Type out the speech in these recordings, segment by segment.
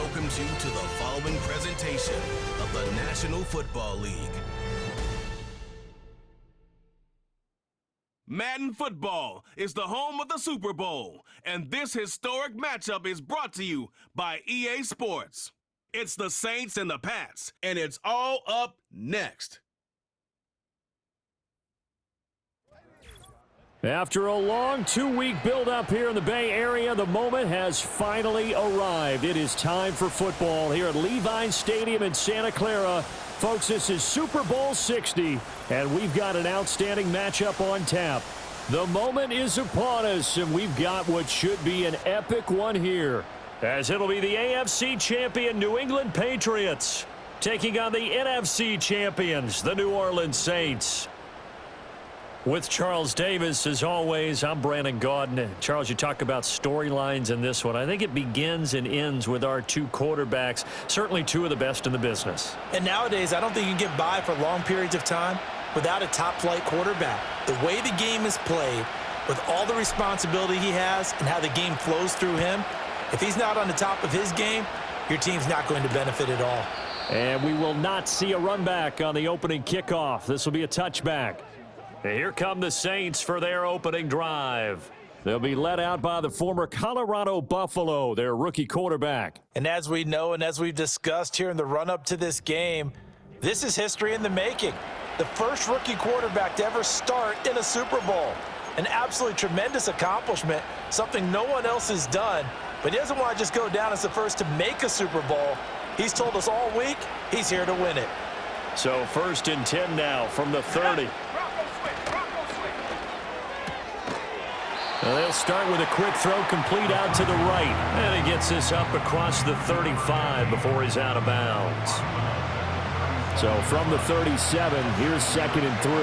welcomes you to the following presentation of the National Football League. Madden Football is the home of the Super Bowl, and this historic matchup is brought to you by EA Sports. It's the Saints and the Pats, and it's all up next. After a long two-week build-up here in the Bay Area, the moment has finally arrived. It is time for football here at Levi's Stadium in Santa Clara. Folks, this is Super Bowl 60, and we've got an outstanding matchup on tap. The moment is upon us, and we've got what should be an epic one here, as it'll be the AFC champion New England Patriots taking on the NFC champions, the New Orleans Saints. With Charles Davis, as always, I'm Brandon Gaudin. Charles, you talk about storylines in this one. I think it begins and ends with our two quarterbacks, certainly two of the best in the business. And nowadays, I don't think you can get by for long periods of time without a top-flight quarterback. The way the game is played, with all the responsibility he has and how the game flows through him, if he's not on the top of his game, your team's not going to benefit at all. And we will not see a run back on the opening kickoff. This will be a touchback. Here come the Saints for their opening drive. They'll be led out by the former Colorado Buffalo, their rookie quarterback. And as we know and as we've discussed here in the run-up to this game, this is history in the making. The first rookie quarterback to ever start in a Super Bowl. An absolutely tremendous accomplishment, something no one else has done. But he doesn't want to just go down as the first to make a Super Bowl. He's told us all week he's here to win it. So 1st and 10 now from the 30. They'll start with a quick throw complete out to the right. And he gets this up across the 35 before he's out of bounds. So from the 37, here's 2nd and 3.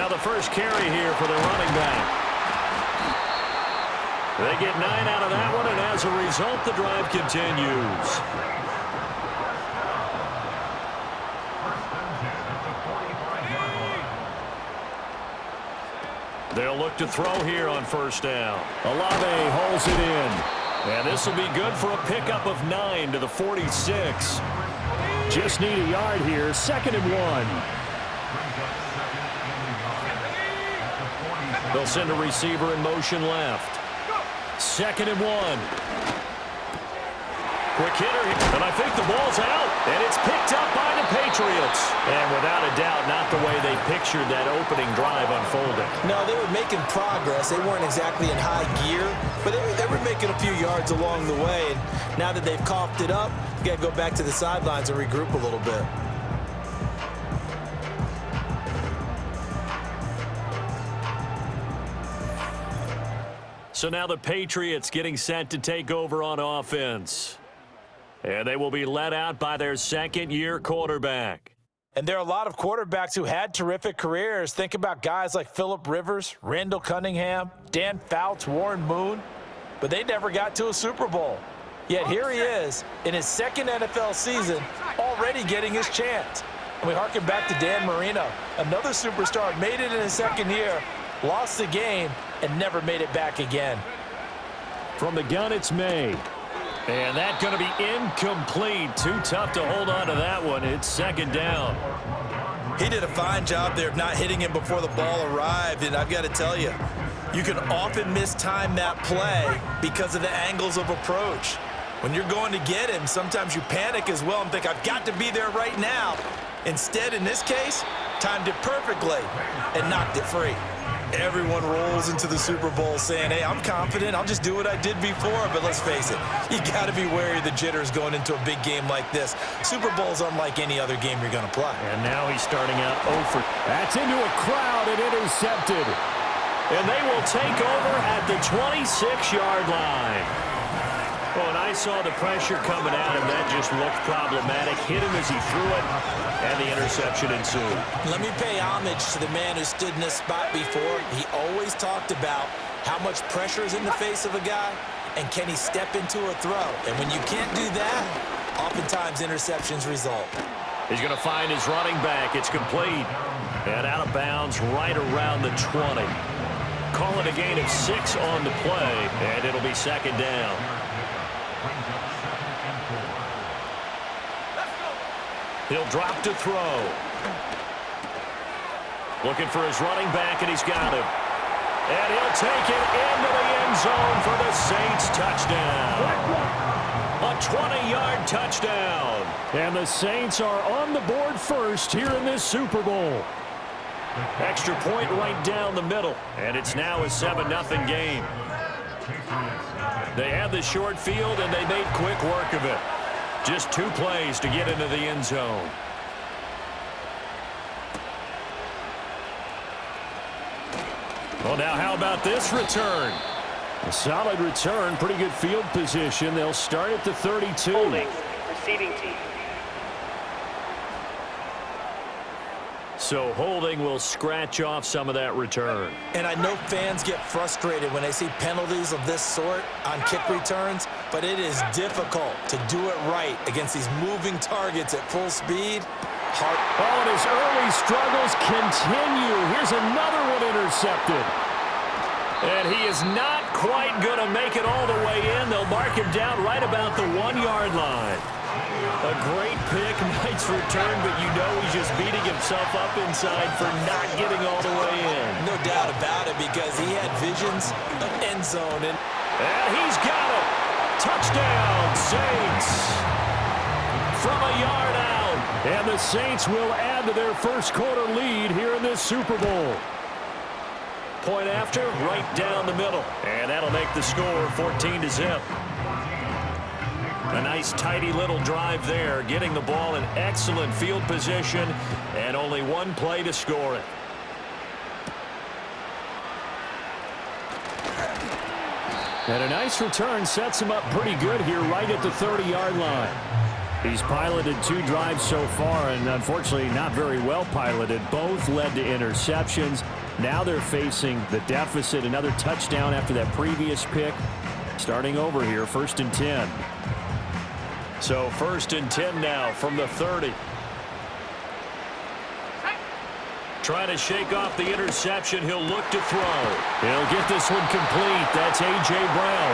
Now the first carry here for the running back. They get 9 out of that one, and as a result, the drive continues. They'll look to throw here on 1st down. Olave holds it in. And this will be good for a pickup of 9 to the 46. Just need a yard here. 2nd and 1. They'll send a receiver in motion left. 2nd and 1. Quick hitter, and I think the ball's out, and it's picked up by the Patriots. And without a doubt, not the way they pictured that opening drive unfolding. No, they were making progress. They weren't exactly in high gear, but they were making a few yards along the way. And now that they've coughed it up, you got to go back to the sidelines and regroup a little bit. So now the Patriots getting set to take over on offense. And they will be led out by their second-year quarterback. And there are a lot of quarterbacks who had terrific careers. Think about guys like Phillip Rivers, Randall Cunningham, Dan Fouts, Warren Moon. But they never got to a Super Bowl. Yet here he is in his second NFL season already getting his chance. And we harken back to Dan Marino. Another superstar made it in his second year, lost the game, and never made it back again. From the gun, it's May. And that's going to be incomplete. Too tough to hold on to that one. It's 2nd down. He did a fine job there of not hitting him before the ball arrived. And I've got to tell you, you can often mistime that play because of the angles of approach. When you're going to get him, sometimes you panic as well and think, I've got to be there right now. Instead, in this case, timed it perfectly and knocked it free. Everyone rolls into the Super Bowl saying, hey, I'm confident. I'll just do what I did before. But let's face it, you got to be wary of the jitters going into a big game like this. Super Bowl's unlike any other game you're going to play. And now he's starting out 0 for. That's into a crowd and intercepted. And they will take over at the 26-yard line. Oh, and I saw the pressure coming at him. That just looked problematic. Hit him as he threw it, and the interception ensued. Let me pay homage to the man who stood in this spot before. He always talked about how much pressure is in the face of a guy, and can he step into a throw. And when you can't do that, oftentimes interceptions result. He's going to find his running back. It's complete. And out of bounds right around the 20. call it a gain of 6 on the play, and it'll be second down. He'll drop to throw. Looking for his running back, and he's got him. And he'll take it into the end zone for the Saints touchdown. A 20-yard touchdown. And the Saints are on the board first here in this Super Bowl. Extra point right down the middle, and it's now a 7-0 game. They had the short field, and they made quick work of it. Just 2 plays to get into the end zone. Well, now how about this return? A solid return, pretty good field position. They'll start at the 32. Holding, receiving team. So holding will scratch off some of that return. And I know fans get frustrated when they see penalties of this sort on kick returns, but it is difficult to do it right against these moving targets at full speed. Oh, and his early struggles continue. Here's another one intercepted. And he is not quite going to make it all the way in. They'll mark him down right about the 1-yard line. A great pick, nice return, but you know he's just beating himself up inside for not getting all the way in. No doubt about it, because he had visions of end zone. And he's got it. Touchdown, Saints. From a yard out. And the Saints will add to their first quarter lead here in this Super Bowl. Point after, right down the middle. And that'll make the score 14-0. A nice, tidy little drive there, getting the ball in excellent field position, and only 1 play to score it. And a nice return sets him up pretty good here right at the 30-yard line. He's piloted 2 drives so far, and unfortunately not very well piloted. Both led to interceptions. Now they're facing the deficit. Another touchdown after that previous pick. Starting over here, 1st and 10. So 1st and 10 now from the 30. Trying to shake off the interception. He'll look to throw. He'll get this one complete. That's A.J. Brown.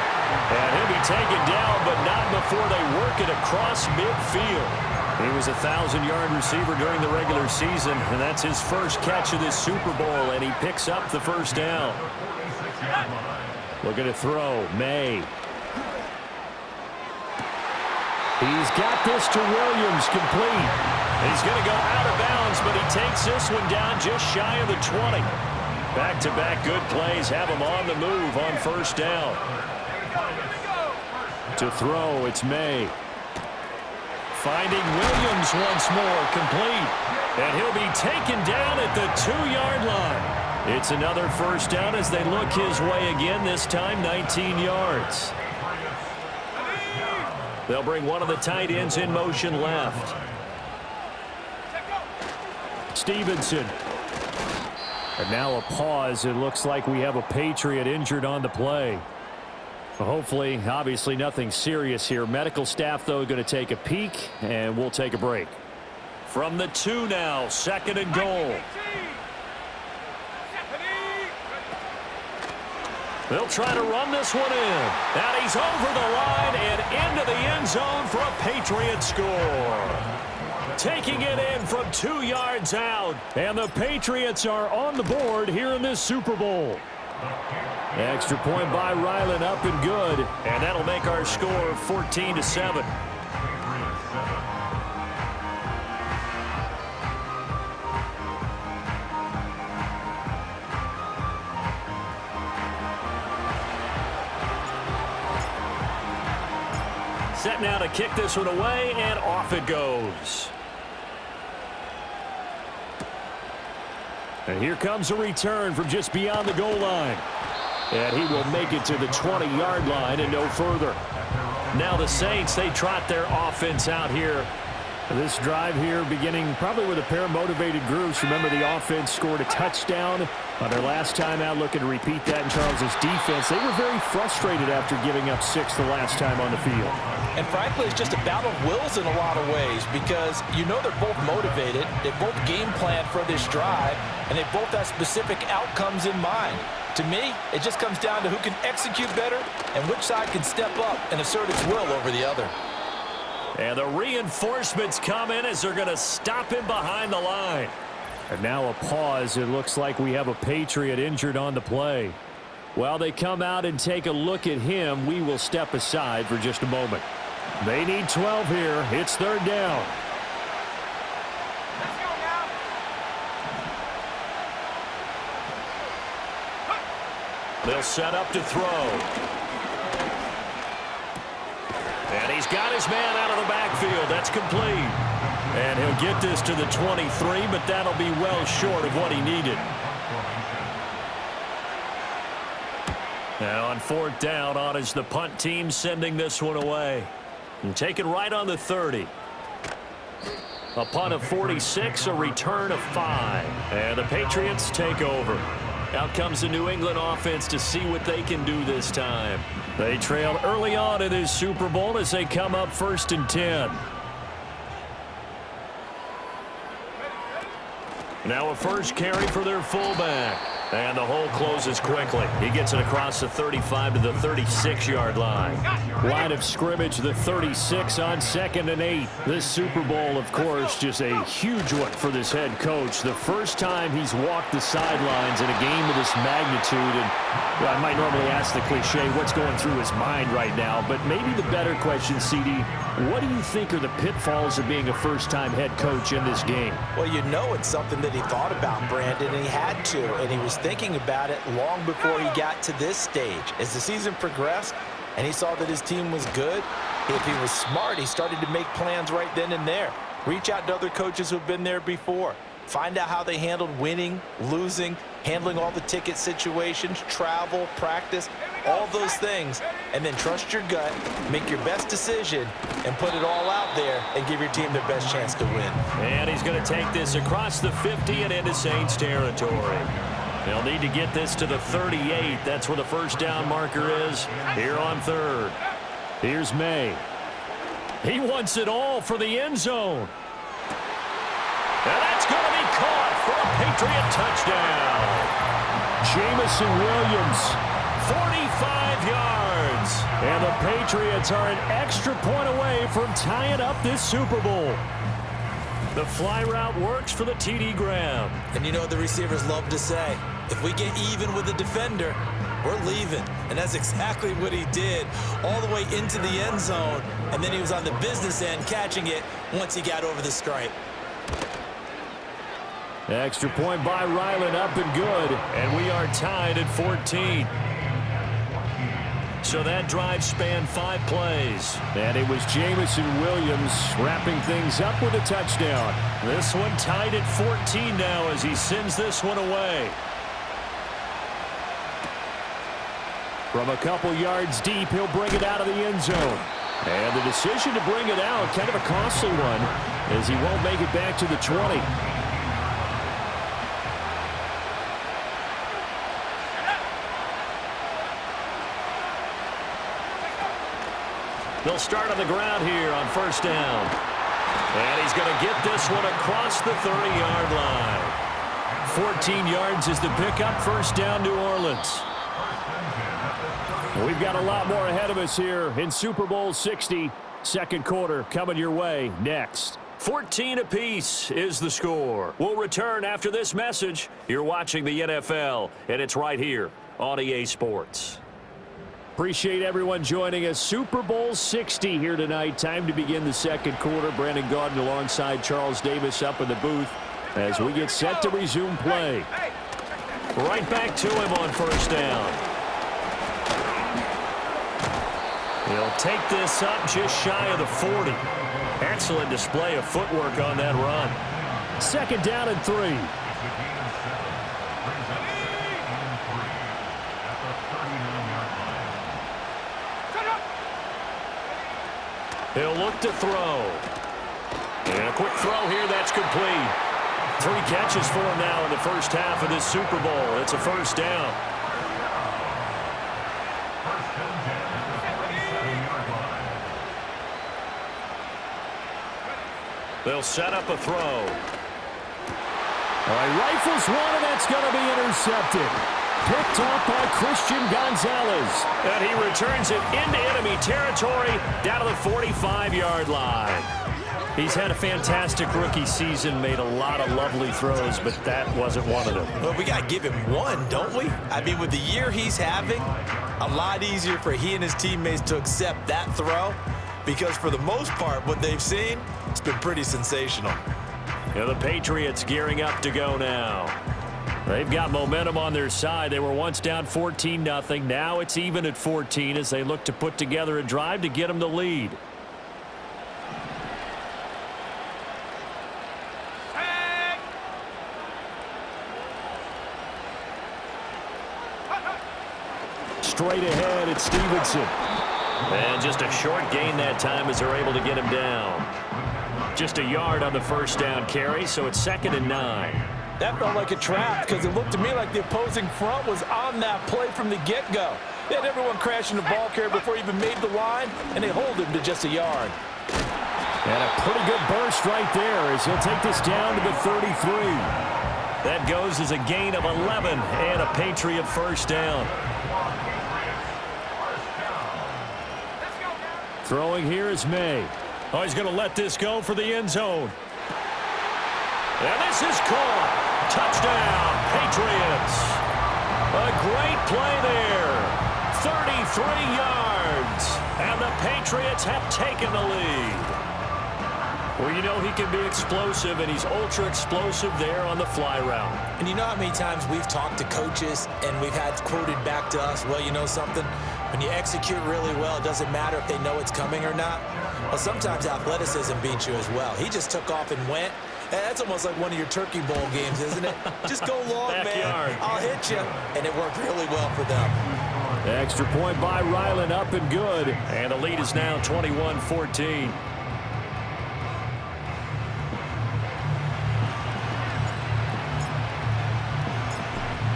And he'll be taken down, but not before they work it across midfield. He was a 1,000-yard receiver during the regular season, and that's his first catch of this Super Bowl, and he picks up the first down. Looking to throw. May. He's got this to Williams, complete. He's going to go out of bounds, but he takes this one down just shy of the 20. Back-to-back good plays have him on the move on first down. To throw, it's May. Finding Williams once more, complete. And he'll be taken down at the 2-yard line. It's another first down as they look his way again, this time 19 yards. They'll bring one of the tight ends in motion left. Stevenson. And now a pause. It looks like we have a Patriot injured on the play. Hopefully, obviously nothing serious here. Medical staff, though, going to take a peek, and we'll take a break. From the 2 now, 2nd and goal. They'll try to run this one in. And he's over the line and into the end zone for a Patriot score. Taking it in from 2 yards out. And the Patriots are on the board here in this Super Bowl. Extra point by Ryland, up and good. And that'll make our score 14-7. Set now to kick this one away, and off it goes. And here comes a return from just beyond the goal line. And he will make it to the 20-yard line and no further. Now the Saints, they trot their offense out here This drive here beginning probably with a pair of motivated groups. Remember, the offense scored a touchdown on their last time out, looking to repeat that in Charles's defense. They were very frustrated after giving up 6 the last time on the field. And frankly, it's just a battle of wills in a lot of ways because you know they're both motivated, they both game plan for this drive, and they both have specific outcomes in mind. To me, it just comes down to who can execute better and which side can step up and assert its will over the other. And the reinforcements come in as they're going to stop him behind the line. And now a pause. It looks like we have a Patriot injured on the play. While they come out and take a look at him, we will step aside for just a moment. They need 12 here. It's 3rd down. They'll set up to throw. And he's got his man out of the backfield. That's complete. And he'll get this to the 23, but that'll be well short of what he needed. Now on 4th down, on is the punt team sending this one away. And taken right on the 30. A punt of 46, a return of 5. And the Patriots take over. Out comes the New England offense to see what they can do this time. They trailed early on in this Super Bowl as they come up 1st and 10. Now a first carry for their fullback. And the hole closes quickly. He gets it across the 35 to the 36-yard line. Line of scrimmage, the 36 on 2nd and 8. This Super Bowl, of course, just a huge one for this head coach. The first time he's walked the sidelines in a game of this magnitude. And well, I might normally ask the cliche, what's going through his mind right now? But maybe the better question, CD, what do you think are the pitfalls of being a first-time head coach in this game? Well, you know it's something that he thought about, Brandon, and he had to, and he was thinking about it long before he got to this stage. As the season progressed and he saw that his team was good, if he was smart, he started to make plans right then and there. Reach out to other coaches who've been there before. Find out how they handled winning, losing, handling all the ticket situations, travel, practice, all those things, and then trust your gut, make your best decision, and put it all out there and give your team their best chance to win. And he's going to take this across the 50 and into Saints territory. They'll need to get this to the 38. That's where the first down marker is here on 3rd. Here's May. He wants it all for the end zone. And that's going to be caught for a Patriot touchdown. Jamison Williams, 45 yards. And the Patriots are an extra point away from tying up this Super Bowl. The fly route works for the TD Graham. And you know what the receivers love to say? If we get even with the defender, we're leaving. And that's exactly what he did all the way into the end zone. And then he was on the business end catching it once he got over the stripe. Extra point by Ryland, up and good. And we are tied at 14. So that drive spanned 5 plays. And it was Jamison Williams wrapping things up with a touchdown. This one tied at 14 now as he sends this one away. From a couple yards deep, he'll bring it out of the end zone. And the decision to bring it out, kind of a costly one, as he won't make it back to the 20. They'll start on the ground here on first down. And he's going to get this one across the 30-yard line. 14 yards is the pickup. First down, New Orleans. We've got a lot more ahead of us here in Super Bowl 60. Second quarter coming your way next. 14 apiece is the score. We'll return after this message. You're watching the NFL, and it's right here on EA Sports. Appreciate everyone joining us. Super Bowl 60 here tonight. Time to begin the second quarter. Brandon Gaudin alongside Charles Davis up in the booth as we get set to resume play. Right back to him on first down. He'll take this up just shy of the 40. Excellent display of footwork on that run. Second down and 3. He'll look to throw. And a quick throw here, that's complete. 3 catches for him now in the first half of this Super Bowl. It's a first down. They'll set up a throw. All right, rifles one, and that's going to be intercepted. Picked up by Christian Gonzalez. And he returns it into enemy territory down to the 45-yard line. He's had a fantastic rookie season, made a lot of lovely throws, but that wasn't one of them. Well, we got to give him one, don't we? I mean, with the year he's having, a lot easier for he and his teammates to accept that throw because for the most part, what they've seen, it's been pretty sensational. Yeah, the Patriots gearing up to go now. They've got momentum on their side. They were once down 14-0. Now it's even at 14 as they look to put together a drive to get them the lead. Straight ahead, it's Stevenson. And just a short gain that time as they're able to get him down. Just a yard on the first down carry, so it's 2nd and 9. That felt like a trap because it looked to me like the opposing front was on that play from the get-go. They had everyone crashing the ball carrier before he even made the line, and they hold him to just a yard. And a pretty good burst right there as he'll take this down to the 33. That goes as a gain of 11 and a Patriot first down. Throwing here is May. Oh, he's going to let this go for the end zone. And this is caught. Touchdown, Patriots. A great play there. 33 yards. And the Patriots have taken the lead. Well, you know he can be explosive, and he's ultra-explosive there on the fly route. And you know how many times we've talked to coaches and we've had quoted back to us, well, you know something? When you execute really well, it doesn't matter if they know it's coming or not. Well, sometimes athleticism beats you as well. He just took off and went. That's almost like one of your Turkey Bowl games, isn't it? Just go long, man. I'll hit you. And it worked really well for them. Extra point by Ryland, up and good. And the lead is now 21-14.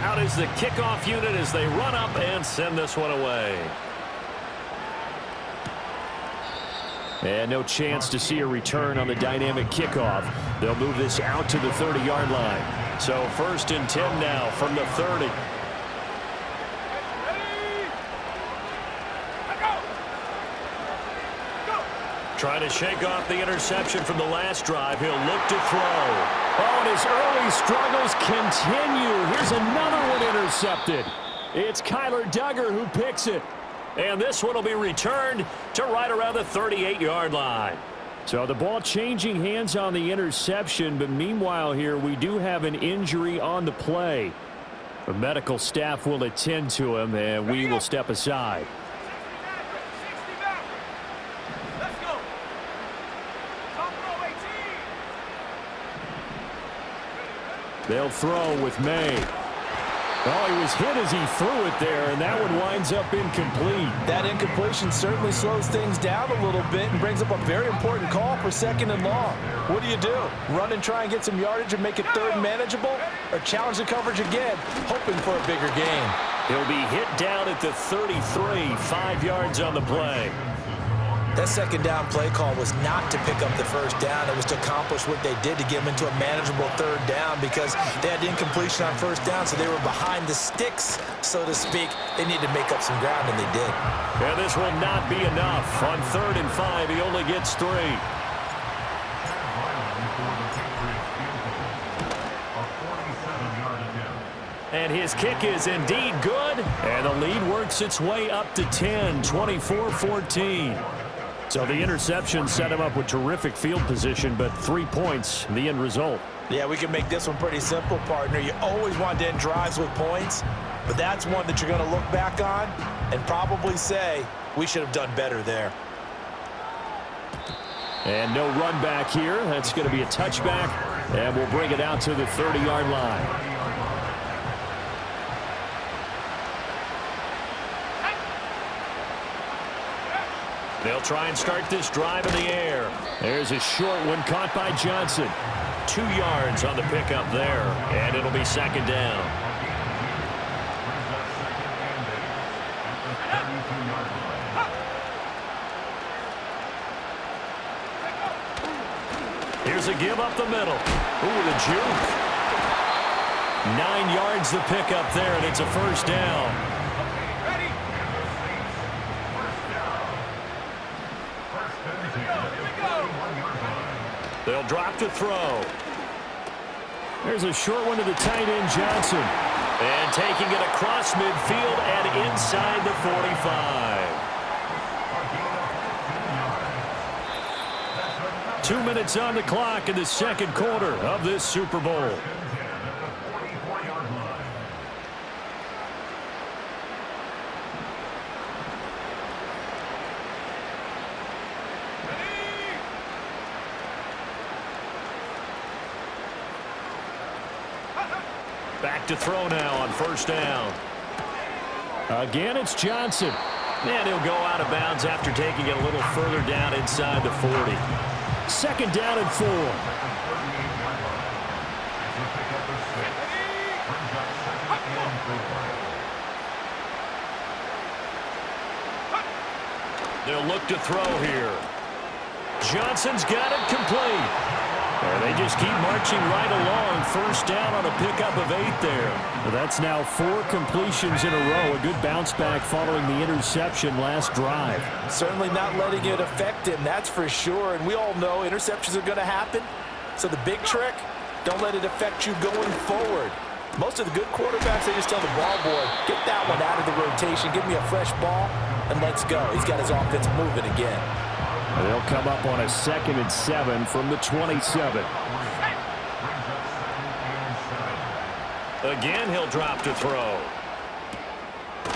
Out is the kickoff unit as they run up and send this one away. And no chance to see a return on the dynamic kickoff. They'll move this out to the 30-yard line. So 1st and 10 now from the 30. Trying to shake off the interception from the last drive. He'll look to throw. Oh, and his early struggles continue. Here's another one intercepted. It's Kyler Duggar who picks it. And this one will be returned to right around the 38-yard line. So the ball changing hands on the interception, but meanwhile here we do have an injury on the play. The medical staff will attend to him, and we will step aside. They'll throw with May. Oh, he was hit as he threw it there, and that one winds up incomplete. That incompletion certainly slows things down a little bit and brings up a very important call for 2nd and long. What do you do? Run and try and get some yardage and make it 3rd and manageable? Or challenge the coverage again, hoping for a bigger gain? He'll be hit down at the 33, 5 yards on the play. That 2nd down play call was not to pick up the first down. It was to accomplish what they did to get them into a manageable 3rd down because they had incompletion on 1st down, so they were behind the sticks, so to speak. They needed to make up some ground, and they did. And this will not be enough. On 3rd and 5, he only gets 3. And his kick is indeed good. And the lead works its way up to 10, 24-14. So the interception set him up with terrific field position, but 3 points, the end result. Yeah, we can make this one pretty simple, partner. You always want to end drives with points, but that's one that you're going to look back on and probably say, we should have done better there. And no run back here. That's going to be a touchback, and we'll bring it out to the 30-yard line. They'll try and start this drive in the air. There's a short one caught by Johnson. 2 yards on the pickup there, and it'll be second down. Here's a give up the middle. Ooh, the juke. 9 yards the pickup there, and it's a first down. They'll drop to throw. There's a short one to the tight end, Johnson. And taking it across midfield and inside the 45. 2 minutes on the clock in the second quarter of this Super Bowl. Back to throw now on first down. Again, it's Johnson. And he'll go out of bounds after taking it a little further down inside the 40. Second down and 4. They'll look to throw here. Johnson's got it complete. And they just keep marching right along. First down on a pickup of 8 there. Well, that's now 4 completions in a row. A good bounce back following the interception last drive. Certainly not letting it affect him, that's for sure. And we all know interceptions are going to happen. So the big trick, don't let it affect you going forward. Most of the good quarterbacks, they just tell the ball boy, get that one out of the rotation, give me a fresh ball, and let's go. He's got his offense moving again. They'll come up on a 2nd and 7 from the 27. Again, he'll drop to throw.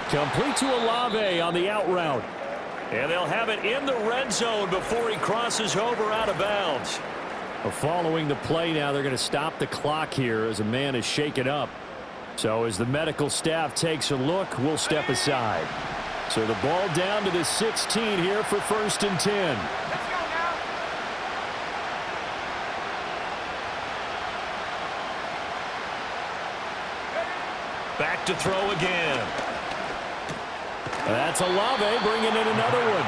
Complete to Olave on the out route. And they'll have it in the red zone before he crosses over out of bounds. Following the play now, they're going to stop the clock here as a man is shaken up. So as the medical staff takes a look, we'll step aside. So the ball down to the 16 here for 1st and 10. Let's go now. Back to throw again. That's Olave bringing in another one.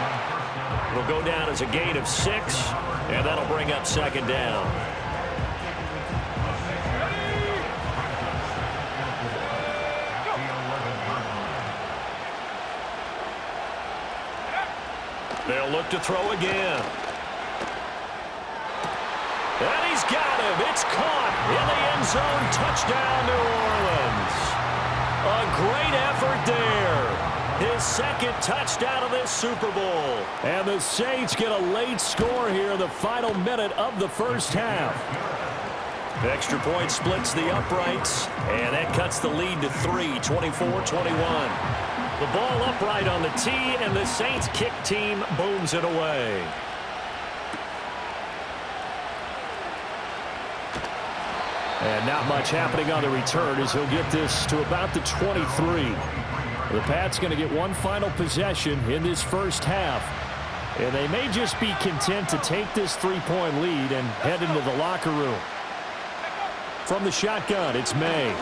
It'll go down as a gain of 6, and that'll bring up second down. They'll look to throw again. And he's got him. It's caught in the end zone. Touchdown, New Orleans. A great effort there. His 2nd touchdown of this Super Bowl. And the Saints get a late score here in the final minute of the first half. Extra point splits the uprights, and that cuts the lead to 3, 24-21. The ball upright on the tee, and the Saints kick team booms it away. And not much happening on the return as he'll get this to about the 23. The Pats going to get one final possession in this first half. And they may just be content to take this 3-point lead and head into the locker room. From the shotgun, it's May.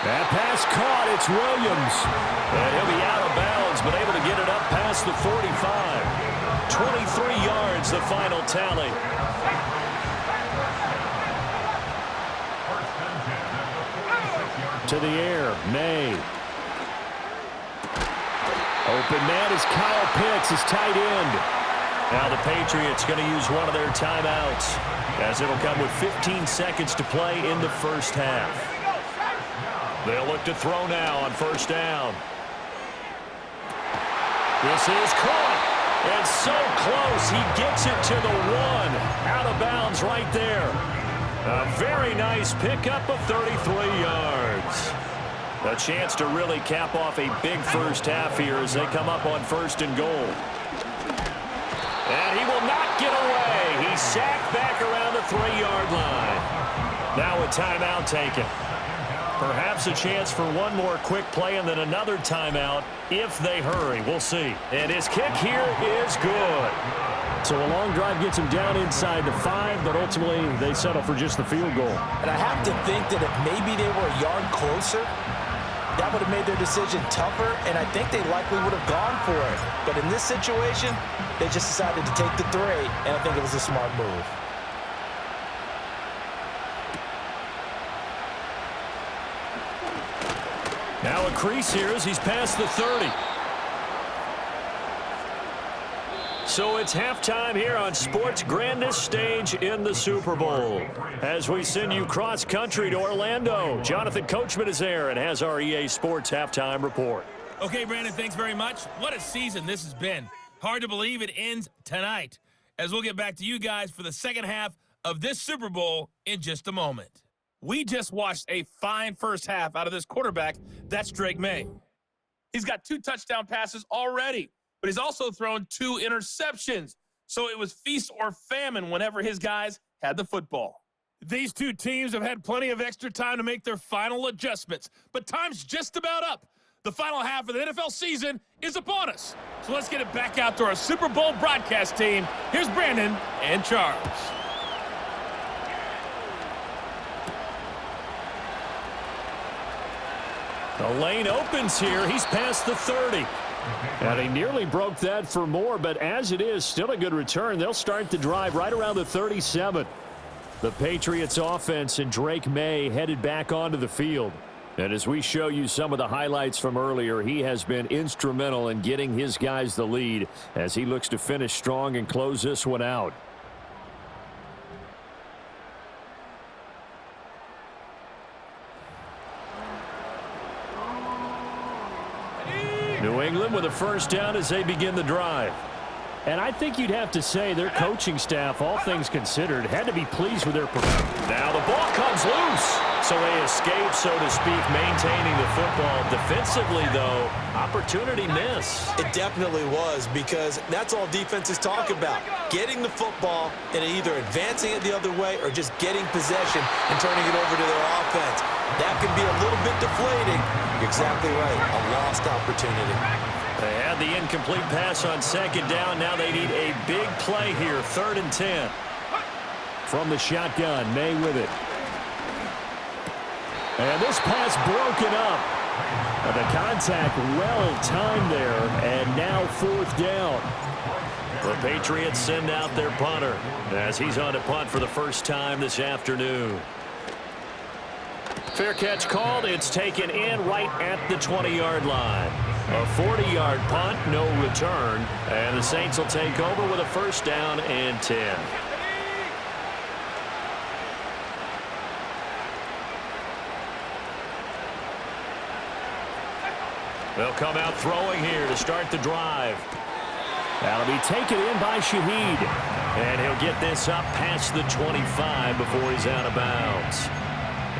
That pass caught. It's Williams. And he'll be out of bounds, but able to get it up past the 45. 23 yards, the final tally. To the air, May. Open man is Kyle Pitts, his tight end. Now the Patriots going to use one of their timeouts, as it'll come with 15 seconds to play in the first half. They'll look to throw now on first down. This is caught. And so close. He gets it to the 1. Out of bounds right there. A very nice pickup of 33 yards. A chance to really cap off a big first half here as they come up on 1st and goal. And he will not get away. He's sacked back around the 3-yard line. Now a timeout taken. Perhaps a chance for one more quick play and then another timeout if they hurry. We'll see. And his kick here is good. So a long drive gets him down inside the 5, but ultimately they settle for just the field goal. And I have to think that if maybe they were a yard closer, that would have made their decision tougher, and I think they likely would have gone for it. But in this situation, they just decided to take the 3, and I think it was a smart move. Now a crease here as he's past the 30. So it's halftime here on sports' grandest stage in the Super Bowl. As we send you cross-country to Orlando, Jonathan Coachman is there and has our EA Sports halftime report. Okay, Brandon, thanks very much. What a season this has been. Hard to believe it ends tonight, as we'll get back to you guys for the second half of this Super Bowl in just a moment. We just watched a fine first half out of this quarterback. That's Drake May. He's got 2 touchdown passes already, but he's also thrown 2 interceptions. So it was feast or famine whenever his guys had the football. These 2 teams have had plenty of extra time to make their final adjustments, but time's just about up. The final half of the NFL season is upon us. So let's get it back out to our Super Bowl broadcast team. Here's Brandon and Charles. The lane opens here. He's past the 30. And he nearly broke that for more, but as it is, still a good return. They'll start the drive right around the 37. The Patriots offense and Drake May headed back onto the field. And as we show you some of the highlights from earlier, he has been instrumental in getting his guys the lead as he looks to finish strong and close this one out. New England with a first down as they begin the drive. And I think you'd have to say their coaching staff, all things considered, had to be pleased with their performance. Now the ball comes loose. So they escape, so to speak, maintaining the football. Defensively, though, opportunity miss. It definitely was, because that's all defenses talk about. Getting the football and either advancing it the other way or just getting possession and turning it over to their offense. That can be a little bit deflating. You're exactly right. A lost opportunity. They had the incomplete pass on second down. Now they need a big play here. 3rd and 10. From the shotgun, May with it. And this pass broken up. The contact well-timed there, and now 4th down. The Patriots send out their punter as he's on to punt for the first time this afternoon. Fair catch called. It's taken in right at the 20-yard line. A 40-yard punt, no return, and the Saints will take over with a first down and 10. They'll come out throwing here to start the drive. That'll be taken in by Shaheed. And he'll get this up past the 25 before he's out of bounds.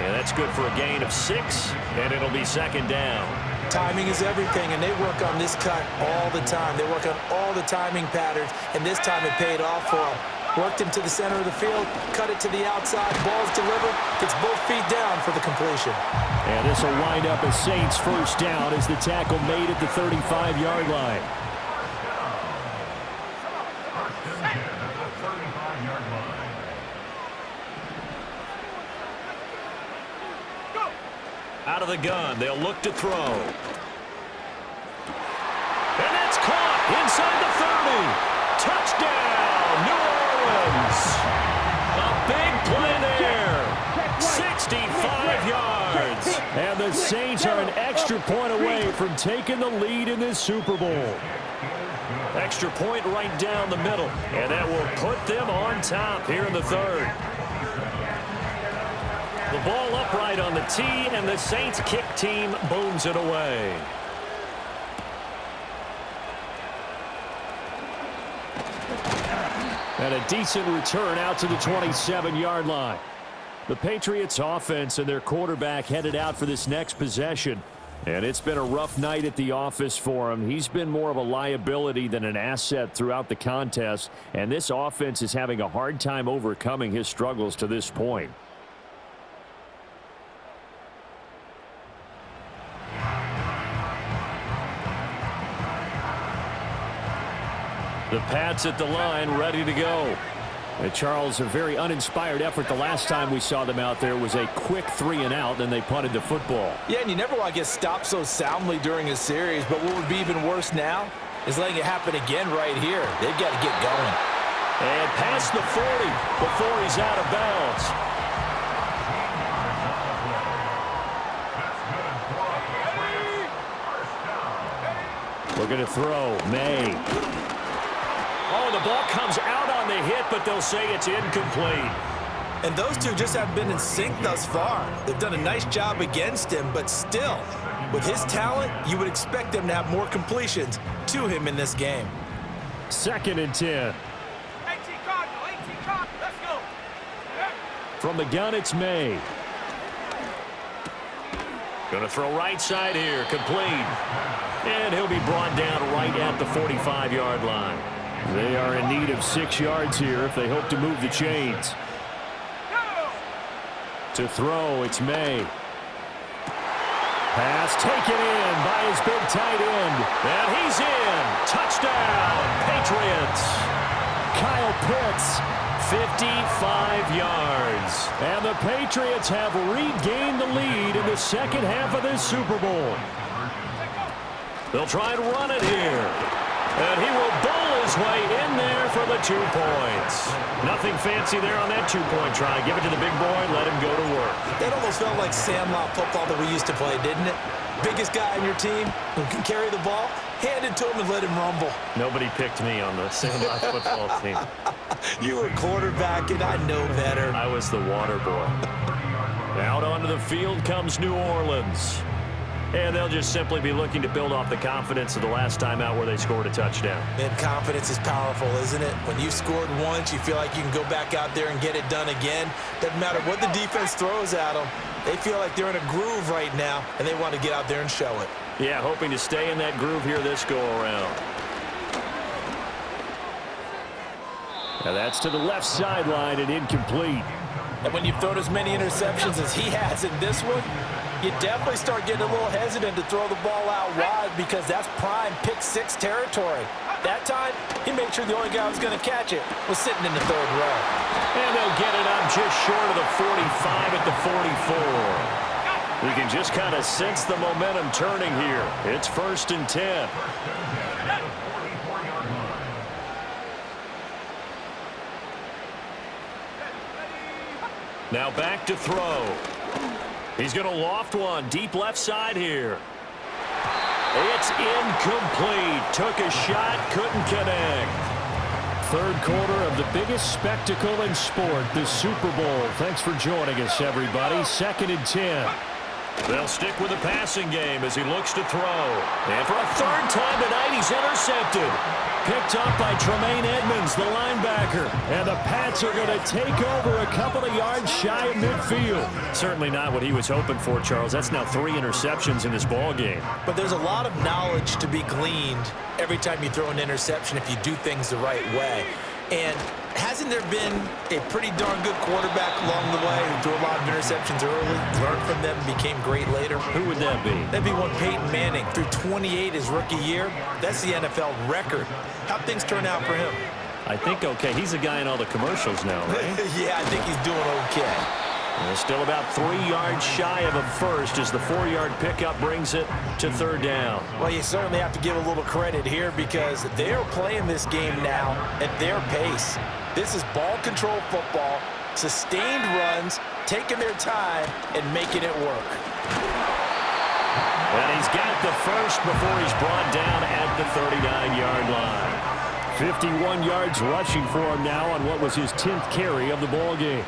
And that's good for a gain of 6, and it'll be second down. Timing is everything, and they work on this cut all the time. They work on all the timing patterns, and this time it paid off for them. Worked him to the center of the field, cut it to the outside, ball's delivered, gets both feet down for the completion. And this will wind up a Saints first down as the tackle made at the 35-yard line. Out of the gun, they'll look to throw. And that's caught inside the 30. Touchdown, New Orleans. A big play there. 65 yards. And the Saints are an extra point away from taking the lead in this Super Bowl. Extra point right down the middle. And that will put them on top here in the 3rd. The ball upright on the tee, and the Saints kick team booms it away. And a decent return out to the 27-yard line. The Patriots offense and their quarterback headed out for this next possession. And it's been a rough night at the office for him. He's been more of a liability than an asset throughout the contest. And this offense is having a hard time overcoming his struggles to this point. The Pats at the line, ready to go. And Charles, a very uninspired effort the last time we saw them out there was a quick 3-and-out, then they punted the football. Yeah, and you never want to get stopped so soundly during a series, but what would be even worse now is letting it happen again right here. They've got to get going. And past the 40 before he's out of bounds. Looking to throw. May. Oh, the ball comes out on the hit, but they'll say it's incomplete. And those two just haven't been in sync thus far. They've done a nice job against him, but still, with his talent, you would expect them to have more completions to him in this game. 2nd and 10. Let's go. From the gun, it's May. Going to throw right side here, complete. And he'll be brought down right at the 45-yard line. They are in need of 6 yards here if they hope to move the chains. To throw, it's May. Pass taken in by his big tight end. And he's in. Touchdown, Patriots. Kyle Pitts, 55 yards. And the Patriots have regained the lead in the second half of this Super Bowl. They'll try and run it here. And he will bowl his way in there for the 2 points. Nothing fancy there on that 2-point try. Give it to the big boy, let him go to work. That almost felt like Sandlot football that we used to play, didn't it? Biggest guy on your team who can carry the ball, hand it to him and let him rumble. Nobody picked me on the Sandlot football team. You were quarterback, and I know better. I was the water boy. Out onto the field comes New Orleans. And they'll just simply be looking to build off the confidence of the last time out where they scored a touchdown. And confidence is powerful, isn't it? When you scored once, you feel like you can go back out there and get it done again. Doesn't matter what the defense throws at them. They feel like they're in a groove right now, and they want to get out there and show it. Yeah, hoping to stay in that groove here this go-around. Now that's to the left sideline and incomplete. And when you've thrown as many interceptions as he has in this one, you definitely start getting a little hesitant to throw the ball out wide because that's prime pick-6 territory. That time, he made sure the only guy who was going to catch it was sitting in the 3rd row. And they'll get it up just short of the 45 at the 44. You can just kind of sense the momentum turning here. It's 1st and 10. Now back to throw. He's going to loft one deep left side here. It's incomplete. Took a shot, couldn't connect. 3rd quarter of the biggest spectacle in sport, the Super Bowl. Thanks for joining us, everybody. 2nd and 10. They'll stick with the passing game as he looks to throw. And for a 3rd time tonight, he's intercepted. Picked up by Tremaine Edmonds, the linebacker. And the Pats are going to take over a couple of yards shy of midfield. Certainly not what he was hoping for, Charles. That's now 3 interceptions in this ball game. But there's a lot of knowledge to be gleaned every time you throw an interception if you do things the right way. And hasn't there been a pretty darn good quarterback along the way who threw a lot of interceptions early, learned from them, and became great later? Who would that be? That'd be one Peyton Manning. Threw 28 his rookie year. That's the NFL record. How'd things turn out for him? I think okay. He's a guy in all the commercials now, right? Yeah, I think he's doing okay. And still about 3 yards shy of a first as the 4-yard pickup brings it to 3rd down. Well, you certainly have to give a little credit here because they're playing this game now at their pace. This is ball control football, sustained runs, taking their time, and making it work. And he's got the first before he's brought down at the 39-yard line. 51 yards rushing for him now on what was his 10th carry of the ball game.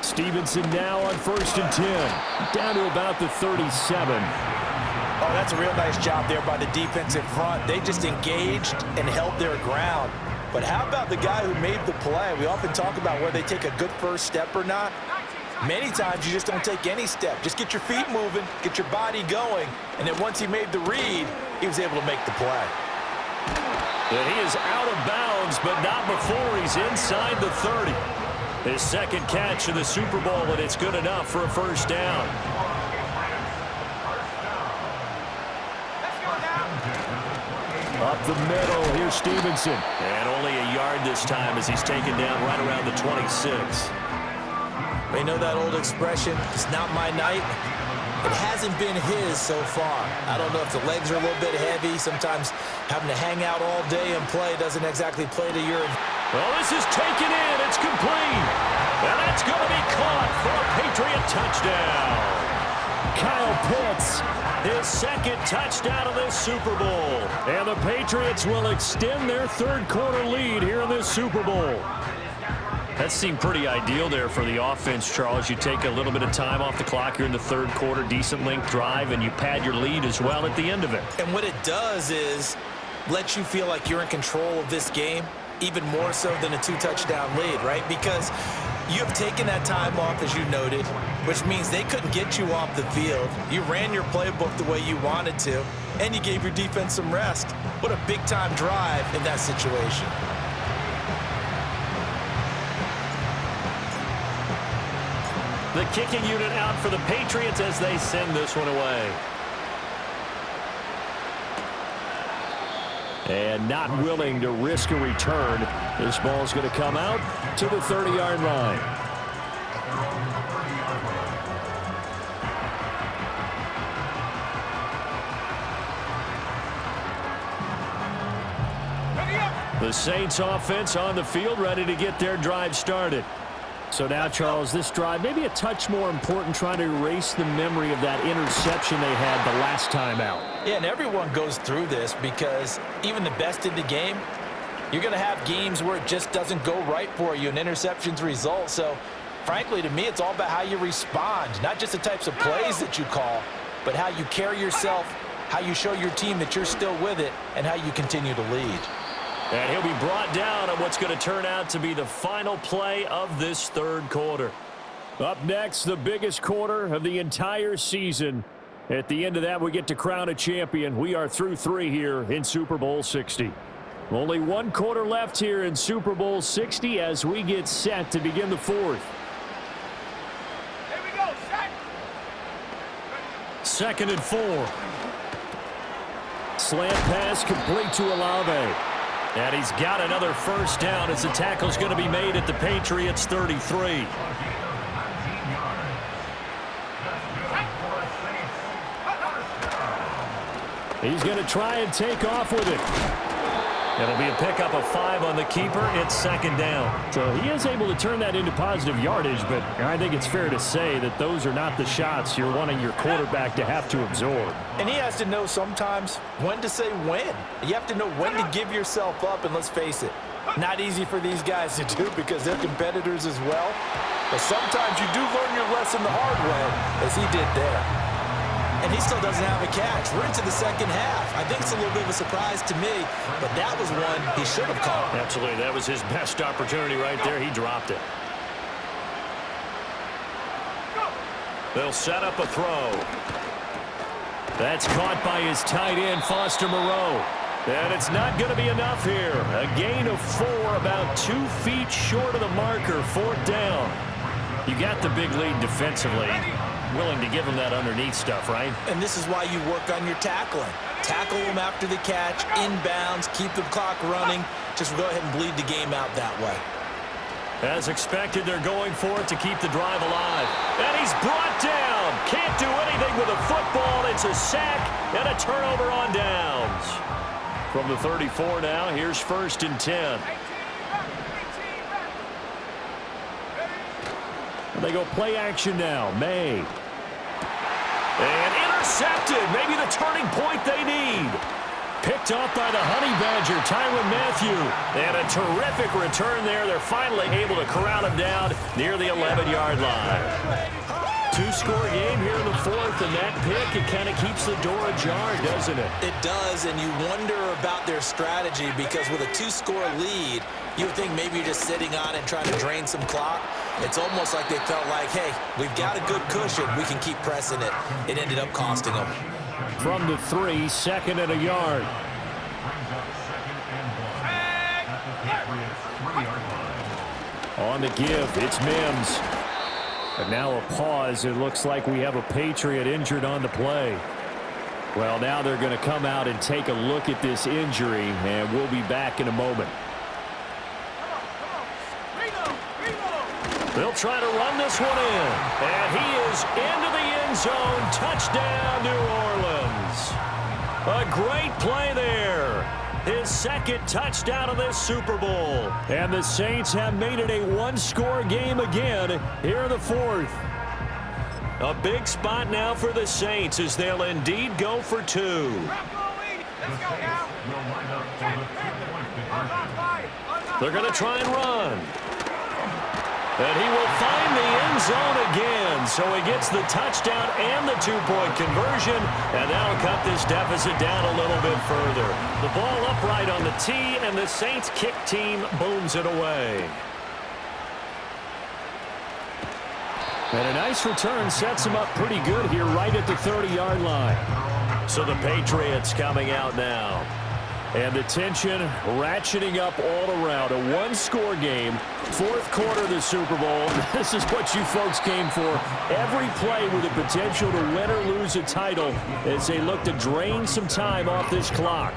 Stevenson now on 1st and 10. Down to about the 37. Oh, that's a real nice job there by the defensive front. They just engaged and held their ground. But how about the guy who made the play? We often talk about whether they take a good first step or not. Many times you just don't take any step. Just get your feet moving, get your body going, and then once he made the read, he was able to make the play. And he is out of bounds, but not before he's inside the 30. His 2nd catch of the Super Bowl, and it's good enough for a 1st down. the middle. Here's Stevenson. And only a yard this time as he's taken down right around the 26. They know that old expression, it's not my night. It hasn't been his so far. I don't know if the legs are a little bit heavy. Sometimes having to hang out all day and play doesn't exactly play to your... Well, this is taken in. It's complete. And that's going to be caught for a Patriot touchdown. Kyle Pitts, his second touchdown of this Super Bowl. And the Patriots will extend their third-quarter lead here in this Super Bowl. That seemed pretty ideal there for the offense, Charles. You take a little bit of time off the clock here in the third quarter, decent length drive, and you pad your lead as well at the end of it. And what it does is let you feel like you're in control of this game, even more so than a 2-touchdown lead, right? Because you have taken that time off, as you noted, which means they couldn't get you off the field. You ran your playbook the way you wanted to, and you gave your defense some rest. What a big-time drive in that situation. The kicking unit out for the Patriots as they send this one away. And not willing to risk a return. This ball's going to come out to the 30-yard line. The Saints offense on the field, ready to get their drive started. So now, Charles, this drive maybe a touch more important, trying to erase the memory of that interception they had the last time out. Yeah, and everyone goes through this because even the best in the game, you're going to have games where it just doesn't go right for you and interceptions result. So, frankly, to me, it's all about how you respond, not just the types of plays that you call, but how you carry yourself, how you show your team that you're still with it, and how you continue to lead. And he'll be brought down on what's going to turn out to be the final play of this third quarter. Up next, the biggest quarter of the entire season. At the end of that, we get to crown a champion. We are through 3 here in Super Bowl 60. Only 1 quarter left here in Super Bowl 60 as we get set to begin the fourth. Here we go, set. 2nd and 4. Slant pass complete to Olave. And he's got another first down as the tackle's going to be made at the Patriots' 33. He's going to try and take off with it. It'll be a pickup of 5 on the keeper. It's 2nd down. So he is able to turn that into positive yardage, but I think it's fair to say that those are not the shots you're wanting your quarterback to have to absorb. And he has to know sometimes when to say when. You have to know when to give yourself up, and let's face it, not easy for these guys to do because they're competitors as well. But sometimes you do learn your lesson the hard way, as he did there. And he still doesn't have a catch. We're into the second half. I think it's a little bit of a surprise to me, but that was one he should have caught. Absolutely. That was his best opportunity right there. He dropped it. They'll set up a throw. That's caught by his tight end, Foster Moreau. And it's not going to be enough here. A gain of 4, about 2 feet short of the marker, 4th down. You got the big lead defensively. Willing to give him that underneath stuff, right? And this is why you work on your tackling. Tackle them after the catch, inbounds, keep the clock running. Just go ahead and bleed the game out that way. As expected, they're going for it to keep the drive alive. And he's brought down. Can't do anything with a football. It's a sack and a turnover on downs. From the 34 now, here's 1st and 10. They go play action now. May. And intercepted. Maybe the turning point they need. Picked off by the Honey Badger, Tyrann Mathieu. And a terrific return there. They're finally able to corral him down near the 11-yard line. 2-score game here in the 4th, and that pick, it kind of keeps the door ajar, doesn't it? It does, and you wonder about their strategy because with a 2-score lead, you would think maybe you're just sitting on it and trying to drain some clock. It's almost like they felt like, hey, we've got a good cushion. We can keep pressing it. It ended up costing them. From the 3, 2nd and a yard. On the give, it's Mims. But now a pause. It looks like we have a Patriot injured on the play. Well, now they're going to come out and take a look at this injury, and we'll be back in a moment. They'll try to run this one in, and he is into the end zone. Touchdown, New Orleans. A great play there. His second touchdown of this Super Bowl. And the Saints have made it a one-score game again here in the fourth. A big spot now for the Saints as they'll indeed go for two. They're going to try and run. And he will find the end zone again. So he gets the touchdown and the two-point conversion. And that'll cut this deficit down a little bit further. The ball upright on the tee, and the Saints kick team booms it away. And a nice return sets him up pretty good here right at the 30-yard line. So the Patriots coming out now. And the tension ratcheting up all around. A one-score game, fourth quarter of the Super Bowl. This is what you folks came for. Every play with the potential to win or lose a title as they look to drain some time off this clock.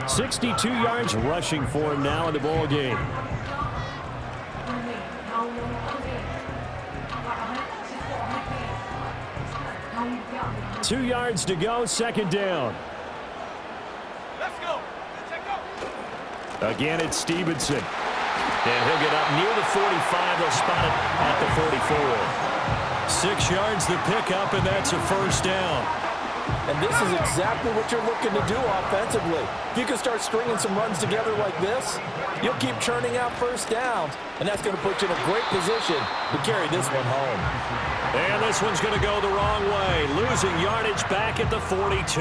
62 yards rushing for him now in the ball game. Two yards to go, second down. Let's go. Again, it's Stevenson. And he'll get up near the 45. They'll spot it at the 44. 6 yards the pickup, and that's a first down. And this is exactly what you're looking to do offensively. If you can start stringing some runs together like this, you'll keep churning out first downs, and that's going to put you in a great position to carry this one home. And this one's going to go the wrong way. Losing yardage back at the 42.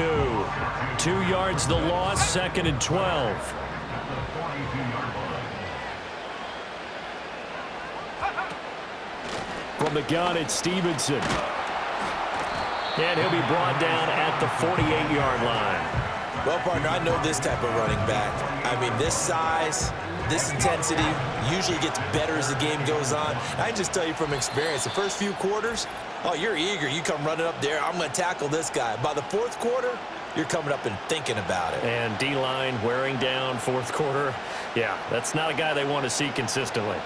2 yards the loss, second and 12. From the gun, it's Stevenson. And he'll be brought down at the 48-yard line. Well, partner, I know this type of running back. I mean, this size, this intensity usually gets better as the game goes on. I just tell you from experience, the first few quarters, oh, you're eager. You come running up there, I'm going to tackle this guy. By the fourth quarter, you're coming up and thinking about it. And D-line wearing down fourth quarter. Yeah, that's not a guy they want to see consistently.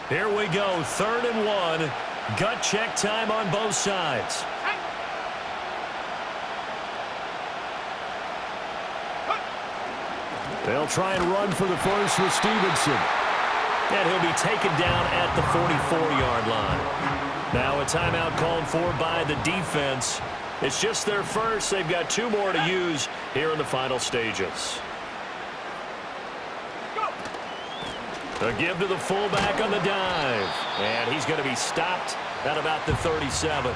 Here we go, 3rd and 1. Gut check time on both sides. They'll try and run for the first with Stevenson. And he'll be taken down at the 44-yard line. Now a timeout called for by the defense. It's just their first. They've got 2 more to use here in the final stages. A give to the fullback on the dive. And he's going to be stopped at about the 37.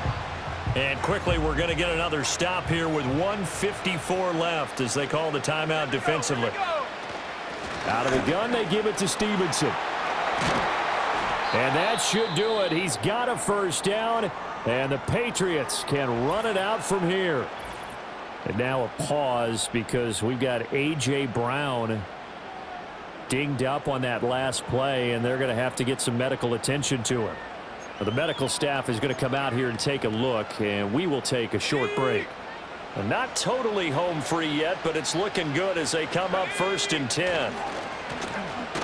And quickly, we're going to get another stop here with 1:54 left as they call the timeout defensively. Out of the gun, they give it to Stevenson. And that should do it. He's got a first down, and the Patriots can run it out from here. And now a pause because we've got A.J. Brown dinged up on that last play, and they're going to have to get some medical attention to him. Well, the medical staff is going to come out here and take a look, and we will take a short break. Well, not totally home free yet, but it's looking good as they come up 1st and 10.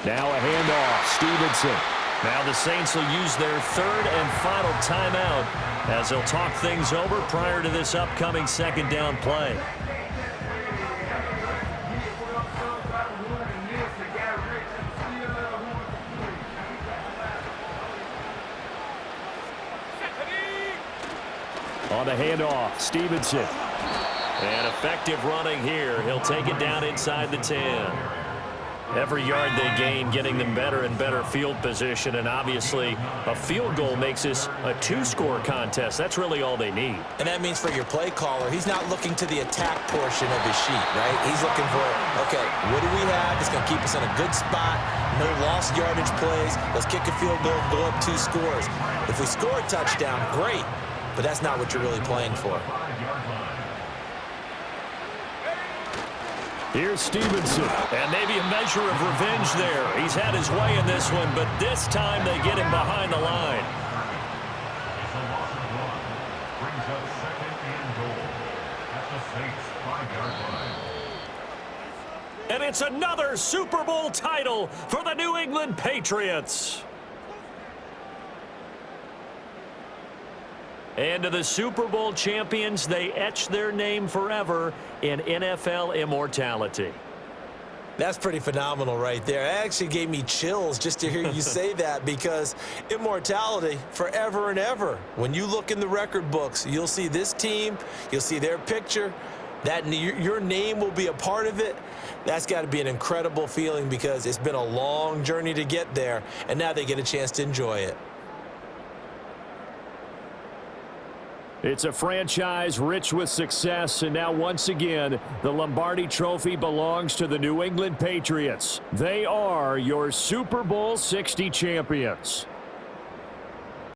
Now a handoff, Stevenson. Now the Saints will use their 3rd and final timeout as they'll talk things over prior to this upcoming 2nd down play. On the handoff, Stevenson. And effective running here. He'll take it down inside the 10. Every yard they gain, getting them better and better field position. And obviously, a field goal makes this a 2-score contest. That's really all they need. And that means for your play caller, he's not looking to the attack portion of his sheet, right? He's looking for, okay, what do we have that's going to keep us in a good spot? No lost yardage plays. Let's kick a field goal, go up 2 scores. If we score a touchdown, great. But that's not what you're really playing for. Here's Stevenson. And maybe a measure of revenge there. He's had his way in this one, but this time they get him behind the line. And it's another Super Bowl title for the New England Patriots. And to the Super Bowl champions, they etch their name forever in NFL immortality. That's pretty phenomenal right there. It actually gave me chills just to hear you say that, because immortality forever and ever. When you look in the record books, you'll see this team, you'll see their picture, that your name will be a part of it. That's got to be an incredible feeling, because it's been a long journey to get there, and now they get a chance to enjoy it. It's a franchise rich with success, and now once again, the Lombardi Trophy belongs to the New England Patriots. They are your Super Bowl 60 champions.